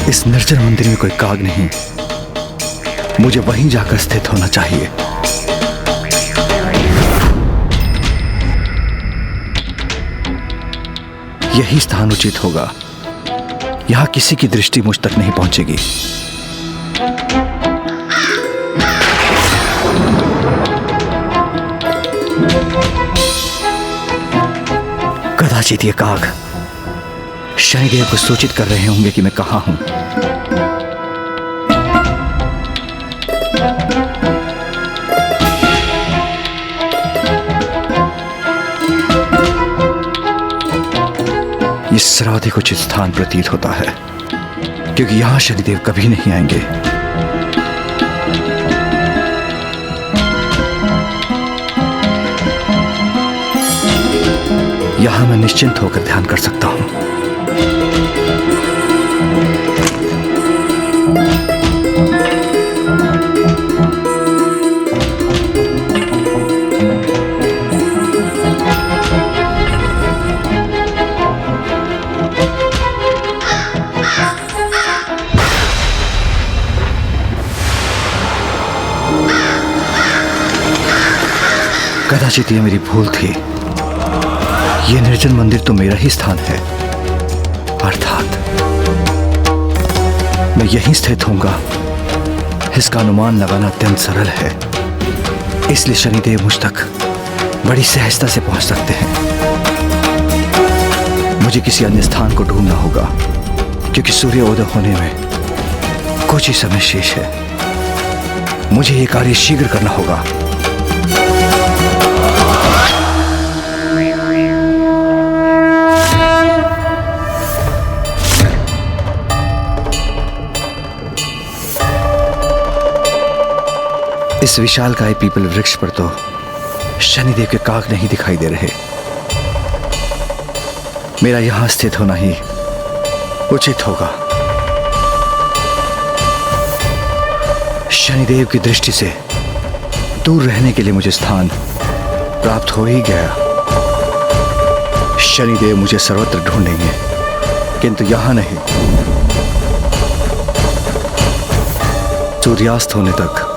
इस निर्जन मंदिर में कोई काग नहीं, मुझे वहीं जाकर स्थित होना चाहिए। यही स्थान उचित होगा। यहां किसी की दृष्टि मुझ तक नहीं पहुंचेगी। कदाचित ये काग शनिदेव को सूचित कर रहे होंगे कि मैं कहां हूं। ये सर्वाधिक उचित स्थान प्रतीत होता है, क्योंकि यहां शनिदेव कभी नहीं आएंगे। यहां मैं निश्चिंत होकर ध्यान कर सकता हूं। कदाचित ये मेरी भूल थी। ये निर्जन मंदिर तो मेरा ही स्थान है, अर्थात मैं यहीं स्थित होऊंगा। इसका अनुमान लगाना अत्यंत सरल है, इसलिए शनिदेव मुझ तक बड़ी सहजता से पहुंच सकते हैं। मुझे किसी अन्य स्थान को ढूंढना होगा, क्योंकि सूर्योदय होने में कुछ ही समय शेष है। मुझे यह कार्य शीघ्र करना होगा। इस विशालकाय पीपल वृक्ष पर तो शनिदेव के काग नहीं दिखाई दे रहे। मेरा यहां स्थित होना ही उचित होगा। शनिदेव की दृष्टि से दूर रहने के लिए मुझे स्थान प्राप्त हो ही गया। शनिदेव मुझे सर्वत्र ढूंढेंगे, किंतु यहां नहीं। सूर्यास्त होने तक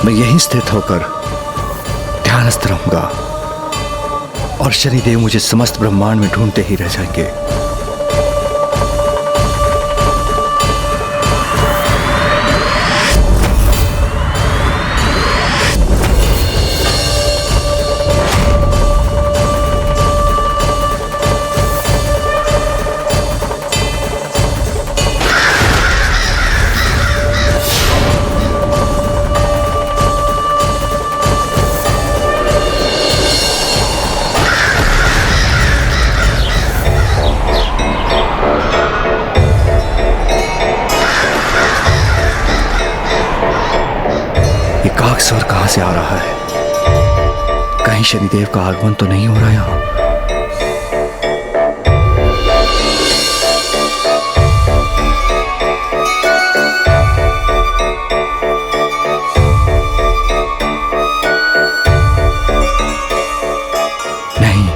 मैं यहीं स्थित होकर ध्यानस्थ रहूंगा और शनिदेव मुझे समस्त ब्रह्मांड में ढूंढते ही रह जाएंगे। काग स्वर कहां से आ रहा है? कहीं शनिदेव का आगमन तो नहीं हो रहा यहां? नहीं,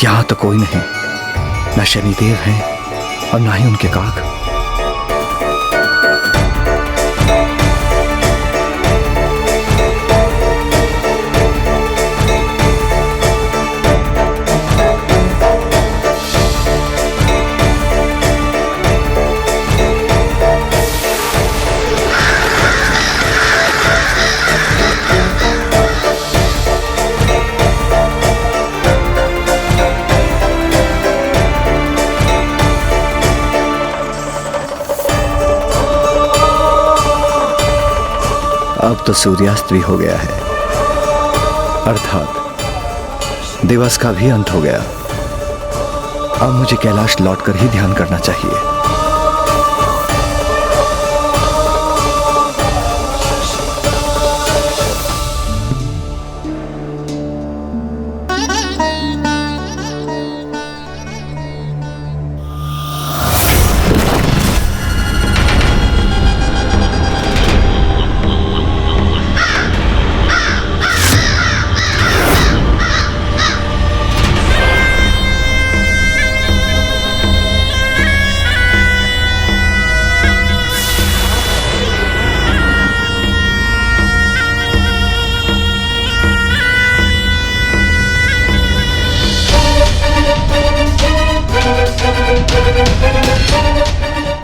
यहां तो कोई नहीं। ना शनिदेव हैं और ना ही उनके काग। अब तो सूर्यास्त भी हो गया है, अर्थात दिवस का भी अंत हो गया। अब मुझे कैलाश लौटकर ही ध्यान करना चाहिए।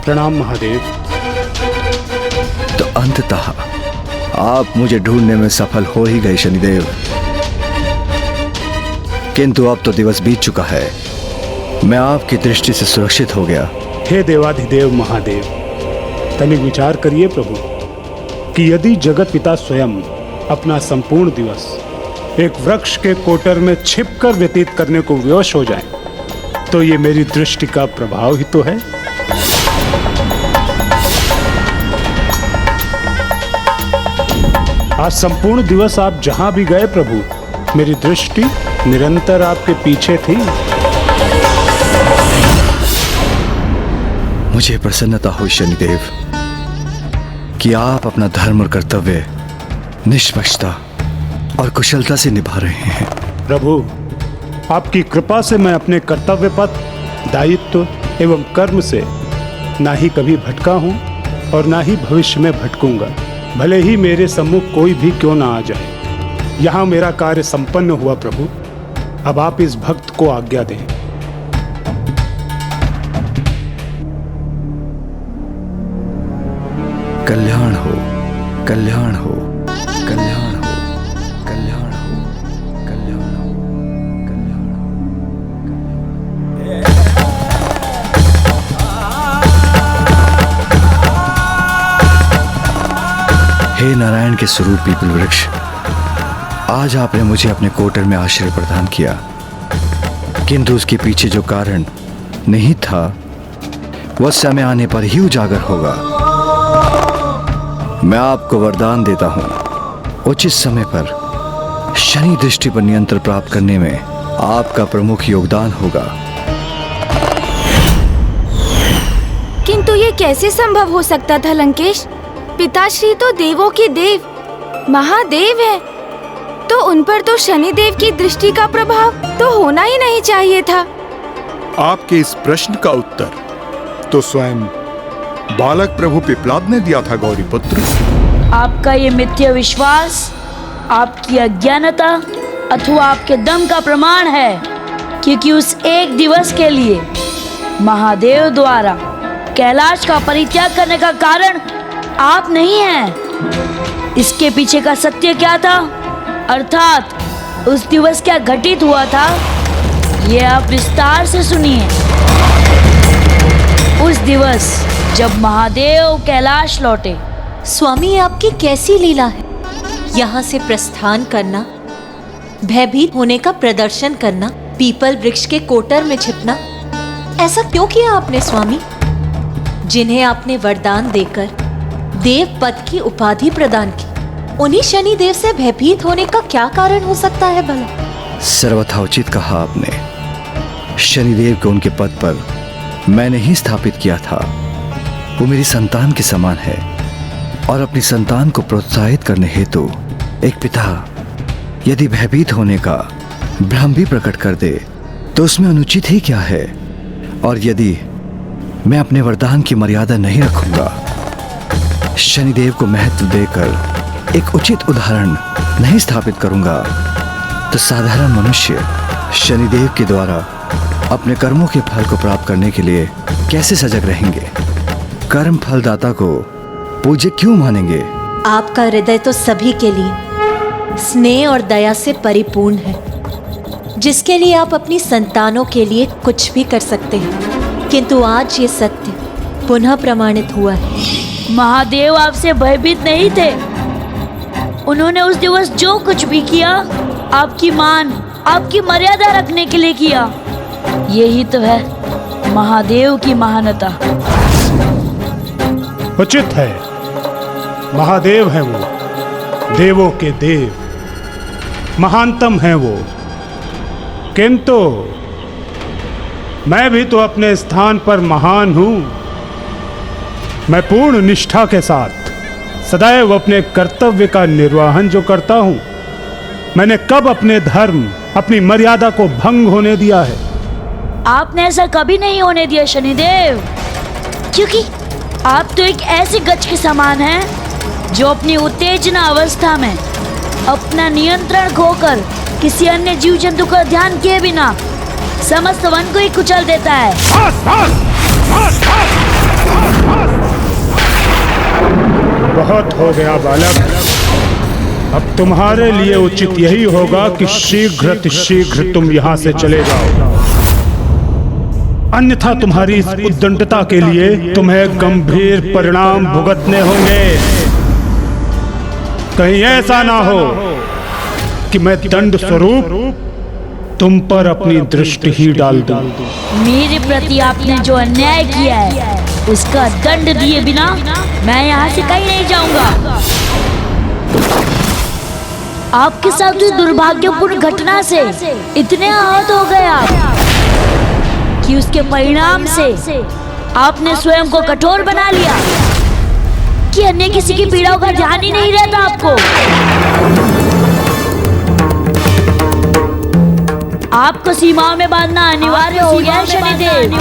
प्रणाम महादेव। तो अंततः आप मुझे ढूंढने में सफल हो ही गए शनिदेव, किंतु अब तो दिवस बीत चुका है, मैं आपकी दृष्टि से सुरक्षित हो गया। हे देवाधिदेव महादेव, तनिक विचार करिए प्रभु कि यदि जगत पिता स्वयं अपना संपूर्ण दिवस एक वृक्ष के कोटर में छिपकर व्यतीत करने को विवश हो जाए, तो ये मेरी दृष्टि का प्रभाव ही तो है। आज संपूर्ण दिवस आप जहां भी गए प्रभु, मेरी दृष्टि निरंतर आपके पीछे थी। मुझे प्रसन्नता हुई शनिदेव कि आप अपना धर्म और कर्तव्य निष्पक्षता और कुशलता से निभा रहे हैं। प्रभु, आपकी कृपा से मैं अपने कर्तव्य पथ, दायित्व एवं कर्म से ना ही कभी भटका हूं और ना ही भविष्य में भटकूंगा। भले ही मेरे सम्मुख कोई भी क्यों ना आ जाए, यहाँ मेरा कार्य संपन्न हुआ प्रभु। अब आप इस भक्त को आज्ञा दें। कल्याण हो, कल्याण हो, कल्याण हो, कल्याण हो, कल्याण हो, कल्याण हो। हे नारायण के स्वरूप पीपल वृक्ष, आज आपने मुझे अपने कोटर में आश्रय प्रदान किया, किंतु उसके पीछे जो कारण नहीं था वह समय आने पर ही उजागर होगा। मैं आपको वरदान देता हूं, उचित समय पर शनि दृष्टि पर नियंत्रण प्राप्त करने में आपका प्रमुख योगदान होगा। किंतु ये कैसे संभव हो सकता था लंकेश? पिताश्री तो देवों के देव महादेव है, तो उन पर तो शनिदेव की दृष्टि का प्रभाव तो होना ही नहीं चाहिए था। आपके इस प्रश्न का उत्तर तो स्वयं बालक प्रभु पिपलाद ने दिया था गौरी पुत्र। आपका ये मिथ्या विश्वास आपकी अज्ञानता अथवा आपके दम का प्रमाण है, क्योंकि उस एक दिवस के लिए महादेव द्वारा कैलाश का परित्याग करने का कारण आप नहीं हैं। इसके पीछे का सत्य क्या था, अर्थात उस दिवस क्या घटित हुआ था, ये आप विस्तार से सुनिए। उस दिवस जब महादेव कैलाश लौटे। स्वामी, आपकी कैसी लीला है? यहाँ से प्रस्थान करना, भयभीत होने का प्रदर्शन करना, पीपल वृक्ष के कोटर में छिपना, ऐसा क्यों किया आपने स्वामी? जिन्हें आपने वरदान देकर देव पद की उपाधि प्रदान की, उन्हीं शनि देव से भयभीत होने का क्या कारण हो सकता है भला? सर्वथा उचित कहा आपने। शनिदेव को उनके पद पर मैंने ही स्थापित किया था। वो मेरी संतान के समान है और अपनी संतान को प्रोत्साहित करने हेतु एक पिता यदि भयभीत होने का भ्रम भी प्रकट कर दे तो उसमें अनुचित ही क्या है। और यदि मैं अपने वरदान की मर्यादा नहीं रखूंगा, शनिदेव को महत्व देकर एक उचित उदाहरण नहीं स्थापित करूंगा, तो साधारण मनुष्य शनिदेव के द्वारा अपने कर्मों के फल को प्राप्त करने के लिए कैसे सजग रहेंगे? कर्म फलदाता को पूज्य क्यों मानेंगे? आपका हृदय तो सभी के लिए स्नेह और दया से परिपूर्ण है, जिसके लिए आप अपनी संतानों के लिए कुछ भी कर सकते हैं। किंतु आज ये सत्य पुनः प्रमाणित हुआ है। महादेव आपसे भयभीत नहीं थे। उन्होंने उस दिवस जो कुछ भी किया आपकी मान, आपकी मर्यादा रखने के लिए किया। यही तो है महादेव की महानता। उचित है, महादेव है वो, देवों के देव, महानतम है वो। किंतु मैं भी तो अपने स्थान पर महान हूं। मैं पूर्ण निष्ठा के साथ सदैव अपने कर्तव्य का निर्वहन जो करता हूं, मैंने कब अपने धर्म, अपनी मर्यादा को भंग होने दिया है? आपने ऐसा कभी नहीं होने दिया शनिदेव, क्योंकि आप तो एक ऐसी गज के समान हैं जो अपनी उत्तेजना अवस्था में अपना नियंत्रण खोकर किसी अन्य जीव जंतु का ध्यान किए बिना समस्त वन को ही कुचल देता है। बहुत हो गया बालक। अब तुम्हारे लिए उचित यही होगा कि शीघ्र तुम यहाँ से चले जाओ, अन्यथा तुम्हारी इस उद्दंडता के लिए तुम्हें गंभीर परिणाम भुगतने होंगे। कहीं ऐसा ना हो कि मैं दंड स्वरूप तुम पर अपनी दृष्टि ही डाल दूं। मेरे प्रति आपने जो अन्याय किया है उसका दंड दिए बिना मैं यहाँ से कहीं नहीं जाऊंगा। आपके साथ हुई दुर्भाग्यपूर्ण घटना से इतने आहत हो गए आप कि उसके परिणाम से आपने स्वयं को कठोर बना लिया कि अन्य किसी की पीड़ाओं का ध्यान ही नहीं रहता आपको। आपको सीमाओं में बांधना अनिवार्य हो गया है शनिदेव।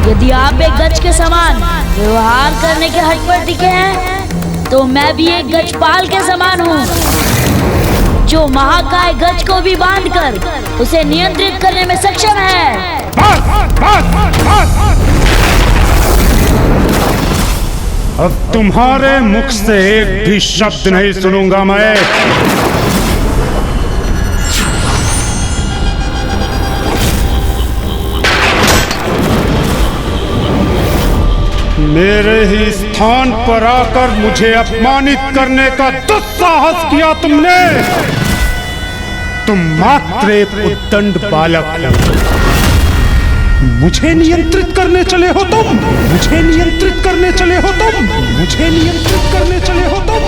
यदि आप एक गज के समान व्यवहार करने के हट पर दिखे हैं तो मैं भी एक गजपाल के समान हूँ जो महाकाय गज को भी बांधकर उसे नियंत्रित करने में सक्षम है। अब तुम्हारे मुख से एक भी शब्द नहीं सुनूंगा मैं। मेरे ही स्थान पर आकर मुझे अपमानित करने का दुस्साहस किया तुमने। तुम मात्र एक उद्दंड बालक, मुझे नियंत्रित करने चले हो तुम, मुझे नियंत्रित करने चले हो तुम, मुझे नियंत्रित करने चले हो तुम।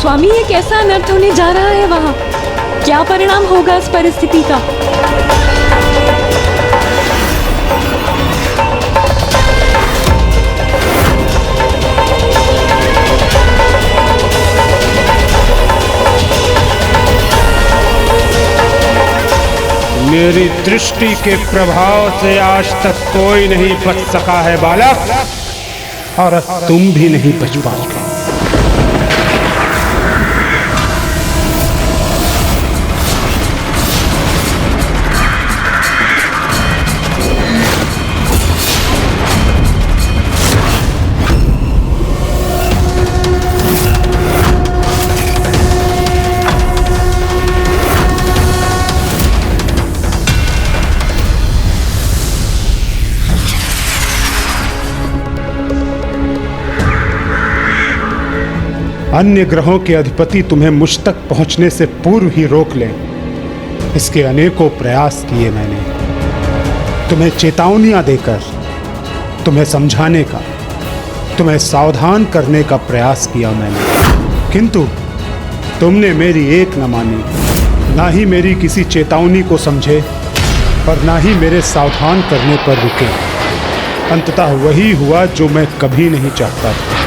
स्वामी, ये कैसा अनर्थ होने जा रहा है वहाँ? क्या परिणाम होगा इस परिस्थिति का? मेरी दृष्टि के प्रभाव से आज तक कोई नहीं बच सका है बालक, और अब तुम भी नहीं बच पाओगे। अन्य ग्रहों के अधिपति तुम्हें मुझ तक पहुंचने से पूर्व ही रोक लें, इसके अनेकों प्रयास किए मैंने। तुम्हें चेतावनियां देकर, तुम्हें समझाने का, तुम्हें सावधान करने का प्रयास किया मैंने, किंतु तुमने मेरी एक न मानी, ना ही मेरी किसी चेतावनी को समझे और ना ही मेरे सावधान करने पर रुके। अंततः वही हुआ जो मैं कभी नहीं चाहता था।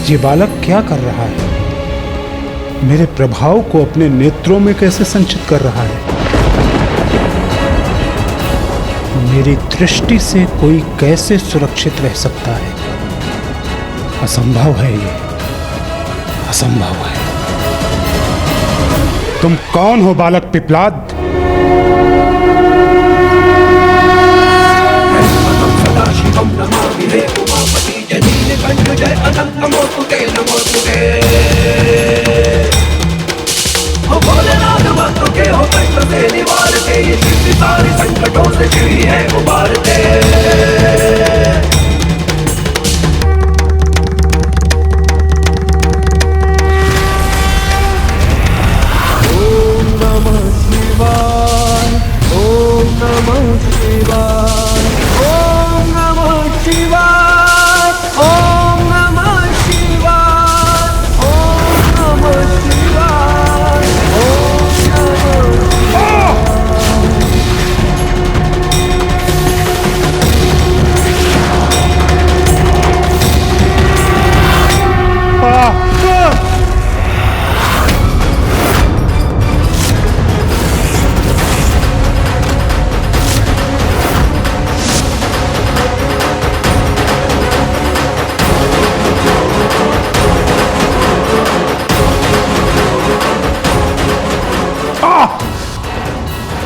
ये बालक क्या कर रहा है? मेरे प्रभाव को अपने नेत्रों में कैसे संचित कर रहा है? मेरी दृष्टि से कोई कैसे सुरक्षित रह सकता है? असंभव है, ये असंभव है। तुम कौन हो बालक पिपलाद? हाथों से चिड़िए उबारते।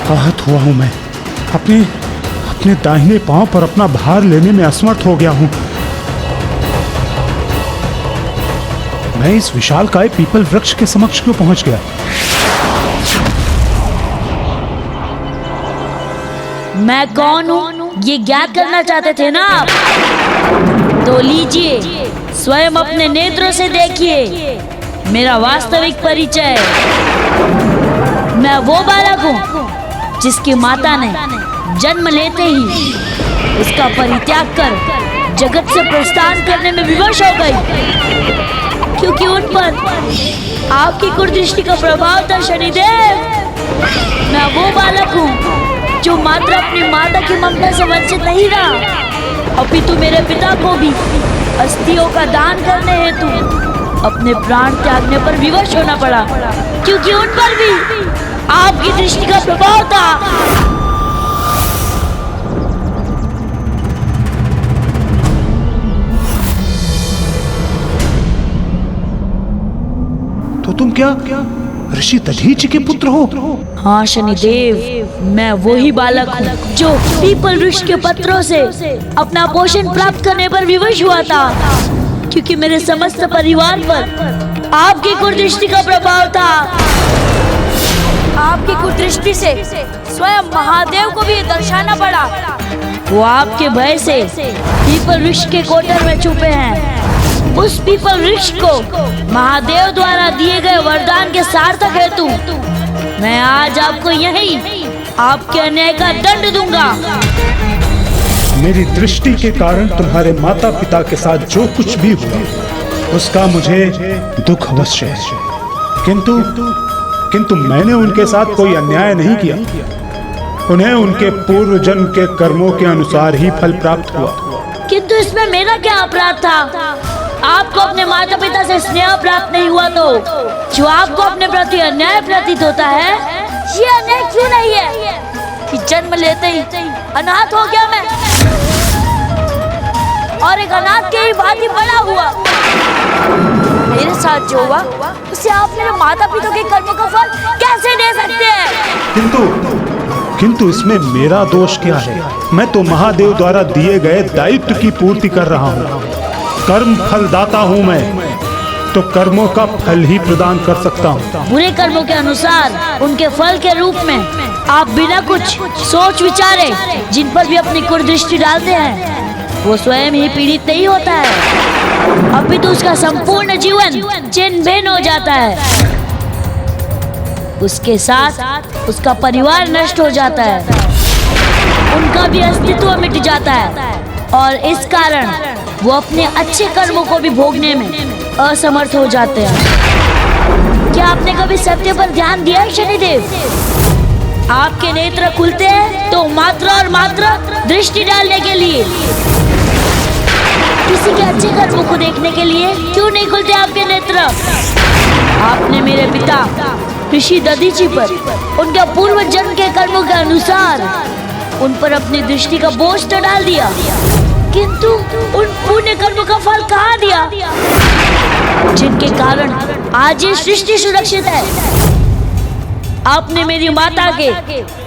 आहत हुआ हूं मैं। अपने दाहिने पांव पर अपना भार लेने में असमर्थ हो गया हूं। मैं इस विशालकाय पीपल वृक्ष के समक्ष क्यों पहुंच गया? मैं कौन हूँ ये ज्ञात करना चाहते थे ना आप? तो लीजिए, स्वयं अपने नेत्रों से देखिए मेरा वास्तविक परिचय। मैं वो बालक हूँ जिसकी माता ने जन्म लेते ही उसका परित्याग कर जगत से प्रस्थान करने में विवश हो गई, क्योंकि उन पर आपकी कुदृष्टि का प्रभाव था शनिदेव। मैं वो बालक हूँ जो मात्र अपनी माता की ममता से वंचित नहीं रहा, अपितु मेरे पिता को भी अस्थियों का दान करने हेतु अपने प्राण त्यागने पर विवश होना पड़ा, क्योंकि उन पर भी आपकी दृष्टि का प्रभाव था। तो तुम क्या ऋषि दधीचि के पुत्र हो? हाँ शनिदेव, मैं वही बालक हूँ जो पीपल वृक्ष के पत्रों से अपना पोषण प्राप्त करने पर विवश हुआ था, क्योंकि मेरे समस्त परिवार पर आपकी कुदृष्टि का प्रभाव था। आपकी कुदृष्टि से स्वयं महादेव को भी दर्शाना पड़ा। वो आपके भय से पीपल वृक्ष के कोटर में छुपे हैं। उस पीपल वृक्ष को महादेव द्वारा दिए गए वरदान के सार्थक हेतु मैं आज आपको यहीं आपके अन्याय का दंड दूंगा। मेरी दृष्टि के कारण तुम्हारे माता पिता के साथ जो कुछ भी हुआ उसका मुझे दुख अवश्य है, किंतु मैंने उनके साथ कोई अन्याय नहीं किया। उन्हें उनके पूर्व जन्म के कर्मों के अनुसार ही फल प्राप्त हुआ। किंतु इसमें मेरा क्या अपराध था? आपको अपने माता पिता से स्नेह प्राप्त नहीं हुआ तो जो आपको अपने प्रति अन्याय प्रतीत होता है, ये अन्याय क्यों नहीं है कि जन्म लेते ही अनाथ हो गया मैं, और एक अनाथ के ही भांति बड़ा हुआ। मेरे साथ जो हुआ उसे आप मेरे माता पिता के कर्मों का फल कैसे दे सकते हैं? किंतु इसमें मेरा दोष क्या है? मैं तो महादेव द्वारा दिए गए दायित्व की पूर्ति कर रहा हूँ। कर्म फल दाता हूँ मैं, तो कर्मों का फल ही प्रदान कर सकता हूँ। बुरे कर्मों के अनुसार उनके फल के रूप में आप बिना कुछ सोच विचारे जिन पर भी अपनी कुदृष्टि डालते हैं, वो स्वयं ही पीड़ित नहीं होता है, अपितु उसका संपूर्ण जीवन छिन्न भिन्न हो जाता है। उसके साथ उसका परिवार नष्ट हो जाता है, उनका भी अस्तित्व मिट जाता है, और इस कारण वो अपने अच्छे कर्मों को भी भोगने में असमर्थ हो जाते हैं। क्या आपने कभी सत्य पर ध्यान दिया है शनिदेव? आपके नेत्र खुलते हैं तो मात्र और मात्र दृष्टि डालने के लिए, किसी के अच्छे कर्मों को देखने के लिए क्यों नहीं खुलते आपके नेत्र? आपने मेरे पिता ऋषि दधीचि पर उनके पूर्व जन्म के कर्मों के अनुसार उन पर अपनी दृष्टि का बोझ तो डाल दिया, किंतु उन पुण्य कर्मों का फल कहाँ दिया, जिनके कारण आज ये सृष्टि सुरक्षित है। आपने मेरी माता के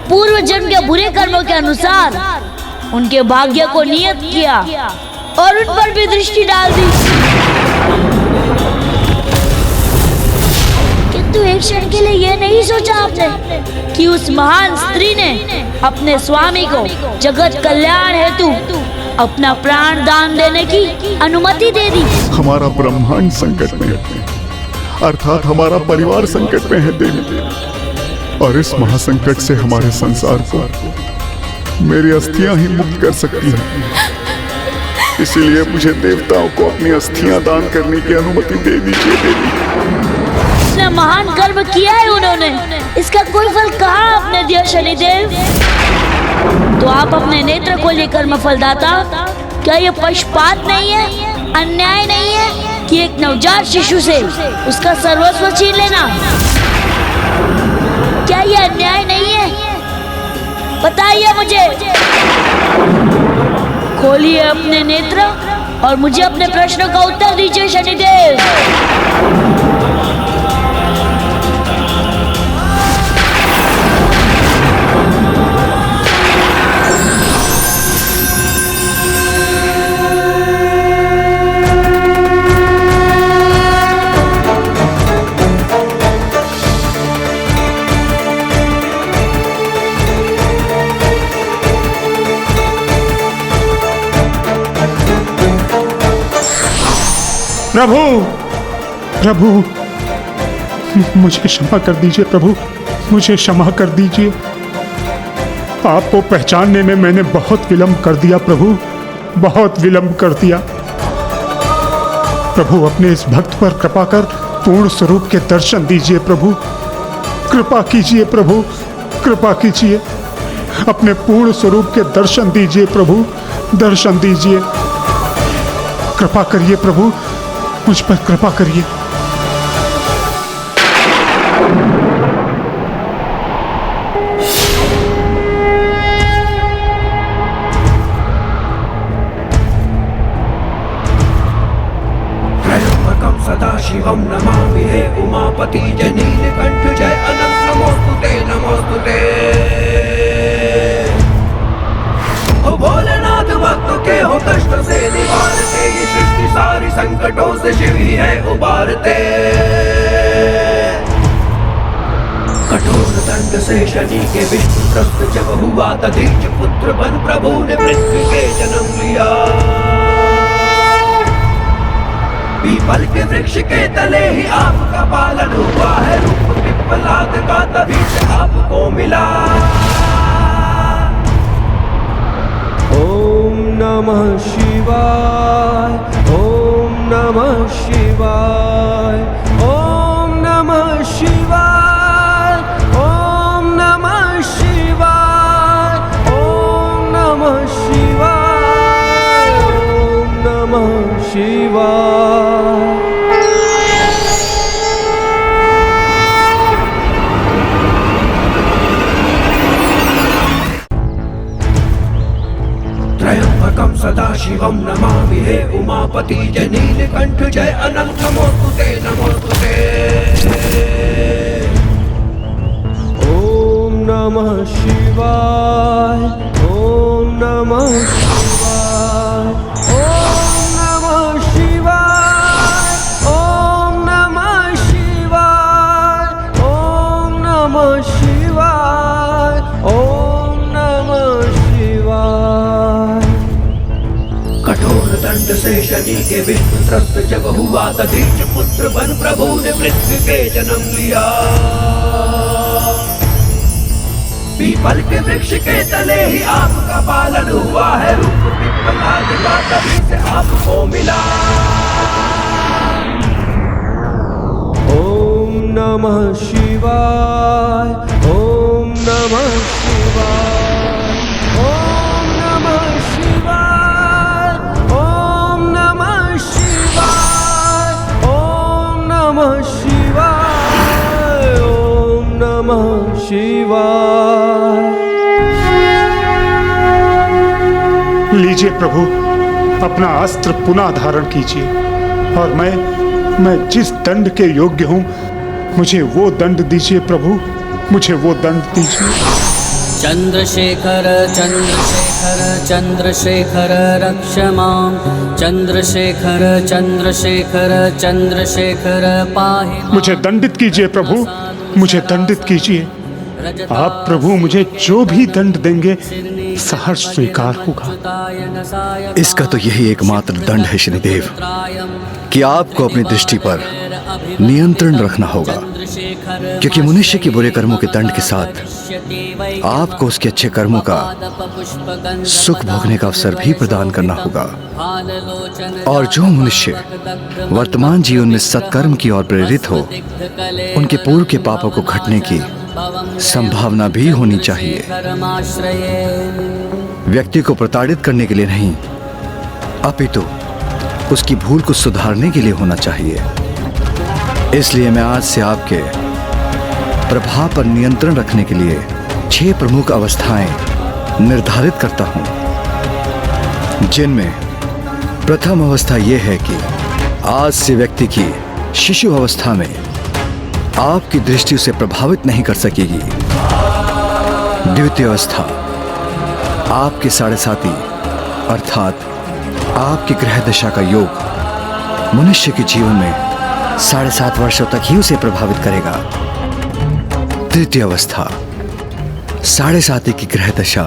पूर्व जन्म के बुरे कर्मों के अनुसार उनके भाग्य को नियत किया और उन पर भी दृष्टि डाल दी, किंतु एक क्षण के लिए यह नहीं सोचा आपने कि उस महान स्त्री ने अपने स्वामी को जगत कल्याण हेतु अपना प्राण दान देने की अनुमति दे दी। हमारा ब्रह्मांड संकट में है, अर्थात हमारा परिवार संकट में है देवी, और इस महासंकट से हमारे संसार को मेरी अस्थियां ही मुक्त कर सकती हैं। इसीलिए मुझे देवताओं को अपनी अस्थियां दान करने की अनुमति दे दीजिए देवी। इतना महान कर्म किया है उन्होंने, इसका कोई फल कहाँ आपने दिया शनिदेव? तो आप अपने नेत्र को लेकर मफलदाता, क्या ये पक्षपात नहीं है, अन्याय नहीं है कि एक नवजात शिशु से उसका सर्वस्व छीन लेना? क्या ये अन्याय नहीं है? बताइए मुझे। खोलिए अपने नेत्र और मुझे अपने प्रश्न का उत्तर दीजिए शनिदेव। प्रभु, प्रभु, मुझे क्षमा कर दीजिए प्रभु, मुझे क्षमा कर दीजिए। आपको पहचानने में मैंने बहुत विलंब कर दिया प्रभु, बहुत विलंब कर दिया। प्रभु अपने इस भक्त पर कृपा कर पूर्ण स्वरूप के दर्शन दीजिए प्रभु, कृपा कीजिए प्रभु, कृपा कीजिए। अपने पूर्ण स्वरूप के दर्शन दीजिए प्रभु, दर्शन दीजिए। कृपा करिए प्रभु, मुझ पर कृपा करिए। त्र्यंबकं सदाशिवं नमामि हे उमापति जनीलकंठ जय अनंत नमोस्तुते नमोस्तुते। ओ भोलेनाथ भक्तों के हो कष्ट से निवारते, ये सृष्टि सारी संकटों से शिव ही है उबारते। कठोर दंड से शनि के विष्णु त्रस्त जब हुआ, तदीच पुत्र बन प्रभु ने पृथ्वी के जन्म लिया। पीपल के वृक्ष के तले ही आपका पालन हुआ है, रूप पिप्पलाद का तभी से आपको मिला। ओम नमः शिवाय, ओम नमः शिवाय, ओम नमः शिवाय, ओम नमः शिवाय, ओम नमः शिवाय, ओम नमः शिवाय। त्र्यंबकं सदाशिवं नमामि हे उमापति जनीलकंठ जय अनंत नमोस्तुते नमोस्तुते। ओम नमः शिवाय, ओम नमः शिवाय, ओम नमः शिवाय, ओम नमः शिवाय, ओम नमः शिवाय, ओम नमः शिवाय। कठोर दंड से शनि के विष्णु त्रस्त जब हुआ, तदीच पुत्र बन प्रभु ने पृथ्वी के जन्म लिया। पीपल के वृक्ष के तले ही आपका पालन हुआ है, रूप पिप्पलाद का तभी से आपको मिला। ओम नमः शिवाय, ओम नमः शिवाय, ओम नमः शिवाय, ओम नमः शिवाय, ओम नमः शिवाय, ओम नमः शिवाय। लीजिए प्रभु, अपना अस्त्र पुनः धारण कीजिए और मैं जिस दंड के योग्य हूँ, मुझे वो दंड दीजिए प्रभु, मुझे वो दंड दीजिए। चंद्रशेखर चंद्रशेखर चंद्रशेखर रक्ष मां, चंद्रशेखर चंद्रशेखर चंद्रशेखर पाहि मां। मुझे दंडित कीजिए प्रभु, मुझे दंडित कीजिए। आप प्रभु मुझे जो भी दंड देंगे सहर्ष स्वीकार होगा। इसका तो यही एकमात्र दंड है शनिदेव कि आपको अपनी दृष्टि पर नियंत्रण रखना होगा, क्योंकि मनुष्य के बुरे कर्मों के दंड के साथ आपको उसके अच्छे कर्मों का सुख भोगने का अवसर भी प्रदान करना होगा। और जो मनुष्य वर्तमान जीवन में सत्कर्म की ओर प्रेरित हो, उनके पूर्व के पापों को घटने की संभावना भी होनी चाहिए। व्यक्ति को प्रताड़ित करने के लिए नहीं, अपितु उसकी भूल को सुधारने के लिए होना चाहिए। इसलिए मैं आज से आपके प्रभाव पर नियंत्रण रखने के लिए 6 प्रमुख अवस्थाएं निर्धारित करता हूं, जिनमें प्रथम अवस्था यह है कि आज से व्यक्ति की शिशु अवस्था में आपकी दृष्टि उसे प्रभावित नहीं कर सकेगी। द्वितीय अवस्था आपके साढ़े साथी अर्थात आपकी ग्रह दशा का योग मनुष्य के जीवन में 7.5 वर्षों तक ही उसे प्रभावित करेगा। तृतीय अवस्था साढ़े साथी की ग्रह दशा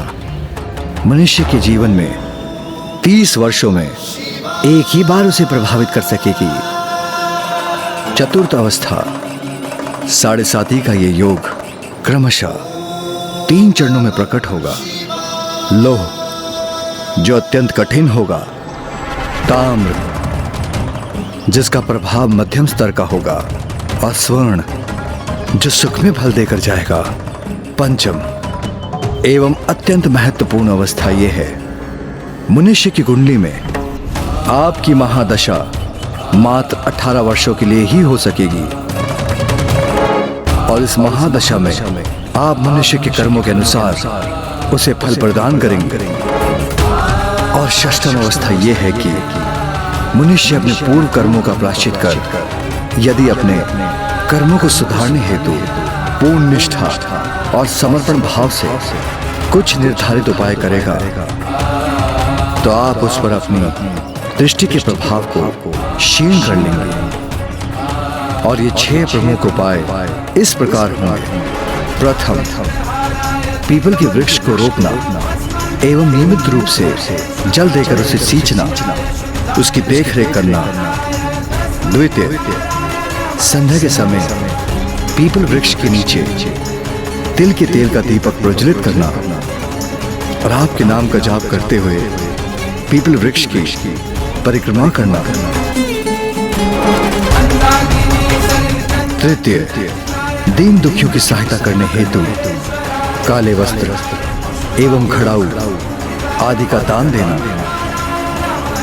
मनुष्य के जीवन में 30 वर्षों में एक ही बार उसे प्रभावित कर सकेगी। चतुर्थ अवस्था साढ़े साथी का ये योग क्रमशः 3 चरणों में प्रकट होगा। लोह जो अत्यंत कठिन होगा, ताम्र जिसका प्रभाव मध्यम स्तर का होगा, और स्वर्ण जो सुख में फल देकर जाएगा। पंचम एवं अत्यंत महत्वपूर्ण अवस्था यह है, मनुष्य की कुंडली में आपकी महादशा मात्र 18 वर्षों के लिए ही हो सकेगी, और इस महादशा में आप मनुष्य के कर्मों के अनुसार उसे फल प्रदान करेंगे। और षष्ठम अवस्था यह है कि मनुष्य अपने पूर्व कर्मों का प्रायश्चित कर यदि अपने कर्मों को सुधारने हेतु पूर्ण निष्ठा और समर्पण भाव से कुछ निर्धारित उपाय करेगा, तो आप उस पर अपनी दृष्टि के प्रभाव को क्षीण कर लेंगे। और ये 6 प्रमुख उपाय इस प्रकार होंगे। प्रथम, पीपल के वृक्ष को रोपना एवं नियमित रूप से जल देकर उसे सींचना, उसकी देखरेख करना। द्वितीय, संध्या के समय पीपल वृक्ष के नीचे तिल के तेल का दीपक प्रज्वलित करना और आपके नाम का जाप करते हुए पीपल वृक्ष की परिक्रमा करना। तृतीय, दीन दुखियों की सहायता करने हेतु काले वस्त्र एवं खड़ाऊ आदि का दान देना।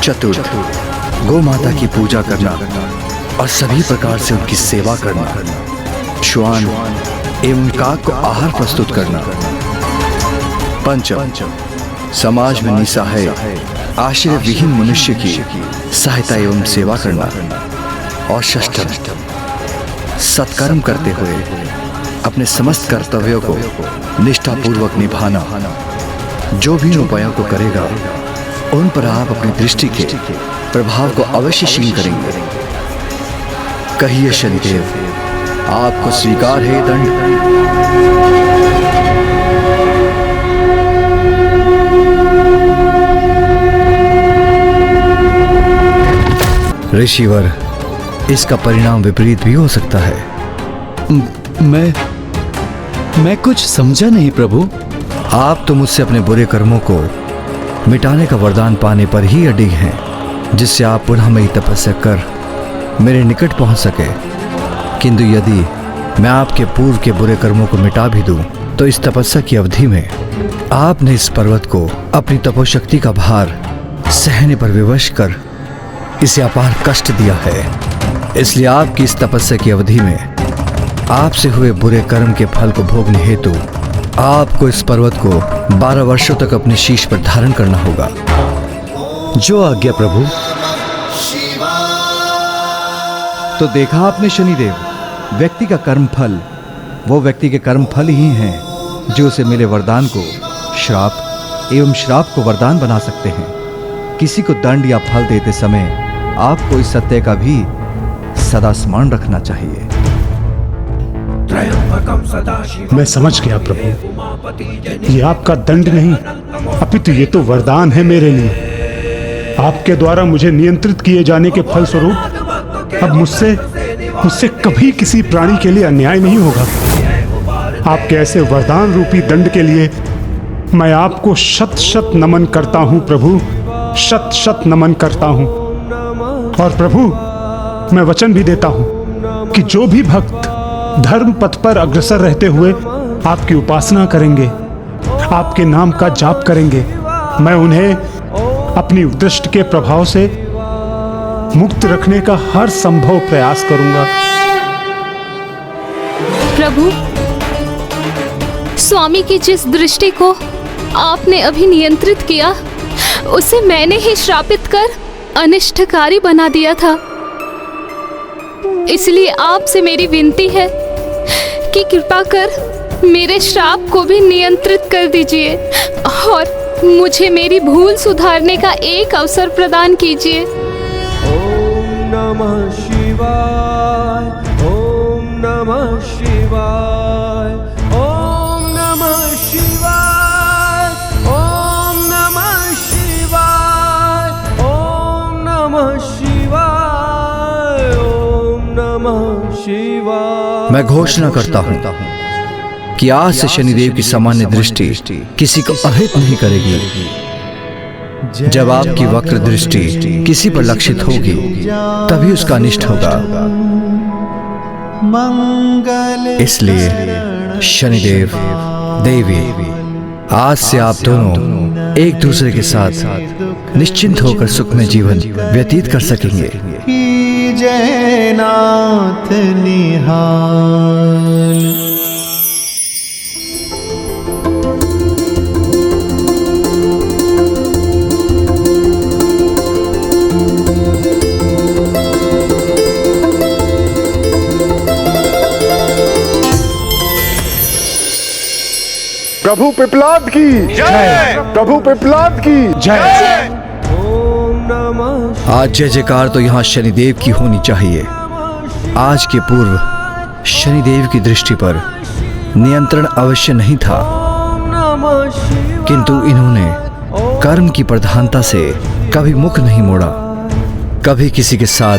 चतुर्थ, गौ माता की पूजा करना और सभी प्रकार से उनकी सेवा करना। श्वान एवं काक को आहार प्रस्तुत करना। पंचम, समाज में निसहाय आश्रय विहीन मनुष्य की सहायता एवं सेवा करना। और षष्ठम, सत्कर्म करते हुए अपने समस्त कर्तव्यों को निष्ठापूर्वक निभाना। जो भी उपायों को करेगा उन पर आप अपनी दृष्टि के प्रभाव को अवश्य क्षीण करेंगे। कहिए शनिदेव, आपको स्वीकार है दंड? ऋषिवर, इसका परिणाम विपरीत भी हो सकता है। मैं कुछ समझा नहीं प्रभु। आप तो मुझसे अपने बुरे कर्मों को मिटाने का वरदान पाने पर ही अडिग हैं, जिससे आप पुनः मेरी तपस्या कर मेरे निकट पहुंच सके। किंतु यदि मैं आपके पूर्व के बुरे कर्मों को मिटा भी दूं, तो इस तपस्या की अवधि में आपने इस पर्वत को अपनी तपोशक्ति का भार सहने पर विवश कर इसे अपार कष्ट दिया है। इसलिए आपकी इस तपस्या की अवधि में आपसे हुए बुरे कर्म के फल को भोगने हेतु आपको इस पर्वत को 12 वर्षों तक अपने शीश पर धारण करना होगा। जो आज्ञा प्रभु। तो देखा आपने शनिदेव, व्यक्ति का कर्म फल वो व्यक्ति के कर्म फल ही हैं जो उसे मिले वरदान को श्राप एवं श्राप को वरदान बना सकते हैं। किसी को दंड या फल देते समय आपको इस सत्य का भी सदा स्मरण रखना चाहिए। त्र्यंबकं सदाशिवं मैं समझ गया प्रभु, ये आपका दंड नहीं अपितु ये तो वरदान है मेरे लिए। आपके द्वारा मुझे नियंत्रित किए जाने के फलस्वरूप अब मुझसे कभी किसी प्राणी के लिए अन्याय नहीं होगा। आपके ऐसे वरदान रूपी दंड के लिए मैं आपको शत शत नमन करता हूँ प्रभु, शत शत नमन करता हूँ। और प्रभु मैं वचन भी देता हूँ कि जो भी भक्त धर्म पथ पर अग्रसर रहते हुए आपकी उपासना करेंगे, आपके नाम का जाप करेंगे, मैं उन्हें अपनी दृष्टि के प्रभाव से मुक्त रखने का हर संभव प्रयास करूंगा। प्रभु, स्वामी की जिस दृष्टि को आपने अभी नियंत्रित किया उसे मैंने ही श्रापित कर अनिष्टकारी बना दिया था। इसलिए आपसे मेरी विनती है कि कृपा कर मेरे श्राप को भी नियंत्रित कर दीजिए और मुझे मेरी भूल सुधारने का एक अवसर प्रदान कीजिए। ओम नमः शिवाय, ओम नमः शिवाय, ओम नमः शिवाय, ओम नमः शिवाय, ओम नमः शिवाय, ओम नमः शिवाय। मैं घोषणा करता हूँ कि आज से शनिदेव की सामान्य दृष्टि किसी को अहित नहीं करेगी। जब आपकी वक्र दृष्टि किसी पर लक्षित होगी तभी उसका अनिष्ट होगा। इसलिए शनिदेव देवी, आज से आप दोनों एक दूसरे के साथ निश्चिंत होकर सुखमय जीवन व्यतीत कर सकेंगे। जय नाथ निहाल। प्रभु पिपलाद की जय, प्रभु पिपलाद की जय। आज जय जयकार तो यहाँ शनिदेव की होनी चाहिए। आज के पूर्व शनिदेव की दृष्टि पर नियंत्रण अवश्य नहीं था, किंतु इन्होंने कर्म की प्रधानता से कभी मुख नहीं मोड़ा, कभी किसी के साथ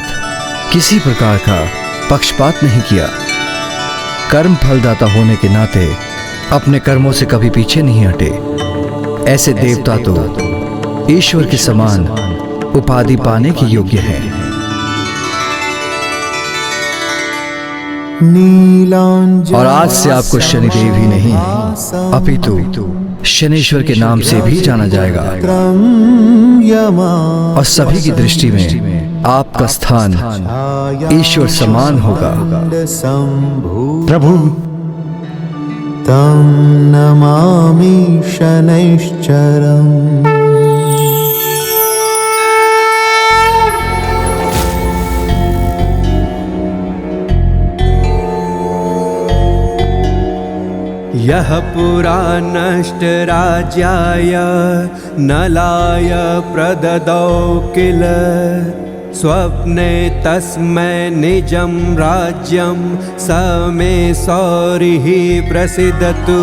किसी प्रकार का पक्षपात नहीं किया। कर्म फलदाता होने के नाते अपने कर्मों से कभी पीछे नहीं हटे। ऐसे देवता तो ईश्वर के समान उपाधि पाने के योग्य हैं। और आज से आपको शनिदेव ही नहीं अपितु शनीश्वर के नाम से भी जाना जाएगा। और सभी की दृष्टि में आपका स्थान ईश्वर समान होगा। प्रभु तं नमामि शनैश्चरम्। यः पुरा नष्ट राज्याय नलाय प्रददौ किल स्वप्ने तस्मै निजं राज्यं स मे सौरिः प्रसीदतु।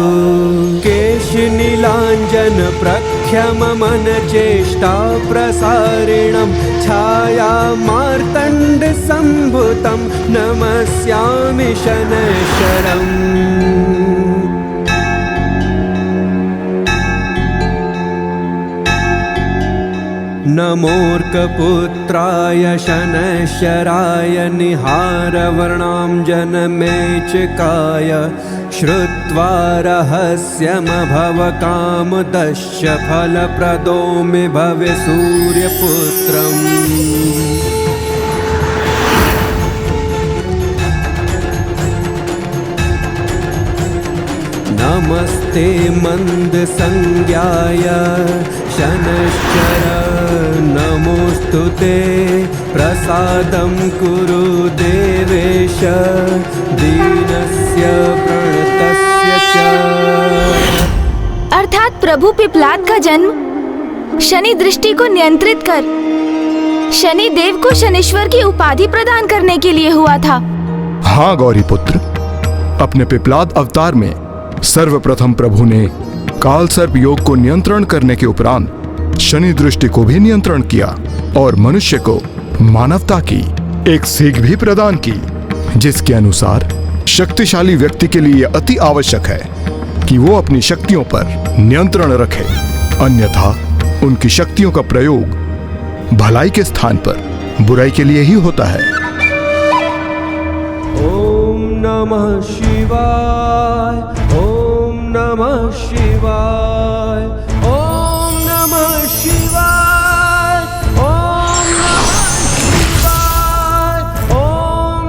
केशनीलाञ्जन प्रख्यममन चेष्टा प्रसारिणं छाया मार्तण्ड सम्भुतं नमस्यामि शनैश्चरम्। नमोऽर्कपुत्राय शनैश्चराय निहारवर्णां जनमेचकाय श्रुत्वा रहस्यमभवकामदश्च फलप्रदो मे भवे सूर्यपुत्रम्। नमस्ते मन्दसंज्ञाय शनैश्चर नमोऽस्तु ते प्रसादं कुरु देवेश दीनस्य प्रणतस्य च। अर्थात प्रभु पिपलाद का जन्म शनि दृष्टि को नियंत्रित कर शनि देव को शनीश्वर की उपाधि प्रदान करने के लिए हुआ था। हाँ गौरी पुत्र, अपने पिपलाद अवतार में सर्वप्रथम प्रभु ने काल सर्प योग को नियंत्रण करने के उपरांत शनि दृष्टि को भी नियंत्रण किया और मनुष्य को मानवता की एक सीख भी प्रदान की, जिसके अनुसार शक्तिशाली व्यक्ति के लिए अति आवश्यक है कि वो अपनी शक्तियों पर नियंत्रण रखे, अन्यथा उनकी शक्तियों का प्रयोग भलाई के स्थान पर बुराई के लिए ही होता है। ओम नमः शिवाय, ओम नमः शिवाय, ओम नमः शिवाय, ओम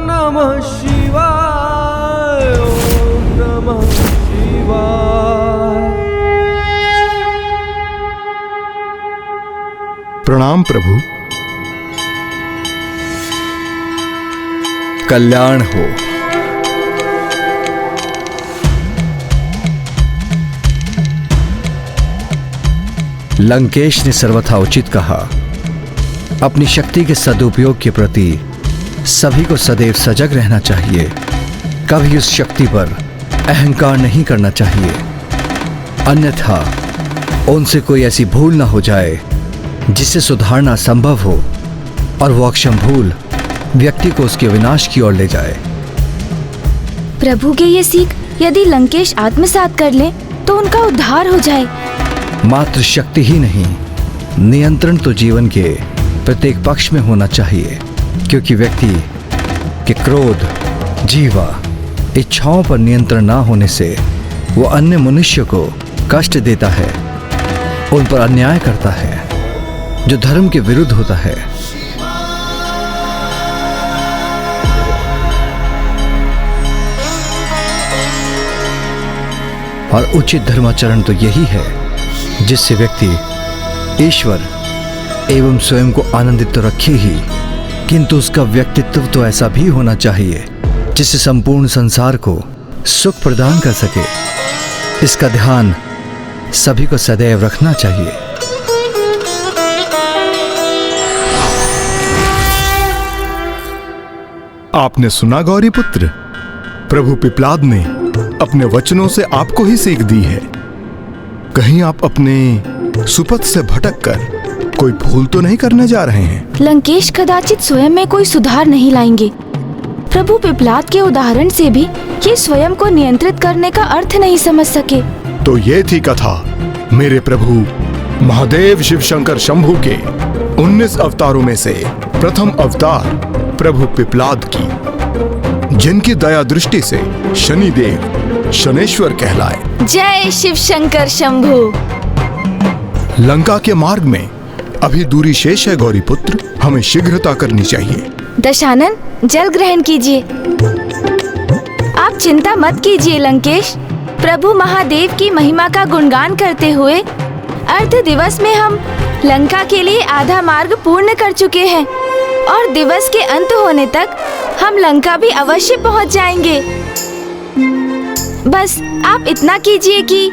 नमः शिवाय, ओम नमः शिवाय। प्रणाम प्रभु। कल्याण हो। लंकेश ने सर्वथा उचित कहा। अपनी शक्ति के सदुपयोग के प्रति सभी को सदैव सजग रहना चाहिए। कभी उस शक्ति पर अहंकार नहीं करना चाहिए, अन्यथा उनसे कोई ऐसी भूल ना हो जाए जिससे सुधारना संभव हो और वो अक्षम भूल व्यक्ति को उसके विनाश की ओर ले जाए। प्रभु के ये सीख यदि लंकेश आत्मसात कर ले तो उनका उद्धार हो जाए। मात्र शक्ति ही नहीं, नियंत्रण तो जीवन के प्रत्येक पक्ष में होना चाहिए, क्योंकि व्यक्ति के क्रोध, जीवा, इच्छाओं पर नियंत्रण ना होने से वो अन्य मनुष्य को कष्ट देता है, उन पर अन्याय करता है, जो धर्म के विरुद्ध होता है। और उचित धर्माचरण तो यही है जिससे व्यक्ति ईश्वर एवं स्वयं को आनंदित तो रखे ही, किंतु उसका व्यक्तित्व तो ऐसा भी होना चाहिए जिससे संपूर्ण संसार को सुख प्रदान कर सके। इसका ध्यान सभी को सदैव रखना चाहिए। आपने सुना गौरी पुत्र, प्रभु पिपलाद ने अपने वचनों से आपको ही सीख दी है। कहीं आप अपने सुपथ से भटककर कोई भूल तो नहीं करने जा रहे हैं? लंकेश कदाचित स्वयं में कोई सुधार नहीं लाएंगे। प्रभु पिपलाद के उदाहरण से भी ये स्वयं को नियंत्रित करने का अर्थ नहीं समझ सके। तो ये थी कथा मेरे प्रभु महादेव शिव शंकर शंभू के 19 अवतारों में से प्रथम अवतार प्रभु पिपलाद की, जिनकी दया दृष्टि से शनिदेव शनेश्वर कहलाए। जय शिव शंकर शंभू। लंका के मार्ग में अभी दूरी शेष है गौरी पुत्र, हमें शीघ्रता करनी चाहिए। दशानन, जल ग्रहण कीजिए। आप चिंता मत कीजिए लंकेश। प्रभु महादेव की महिमा का गुणगान करते हुए अर्ध दिवस में हम लंका के लिए आधा मार्ग पूर्ण कर चुके हैं और दिवस के अंत होने तक हम लंका भी अवश्य पहुंच जाएंगे। बस आप इतना कीजिए कि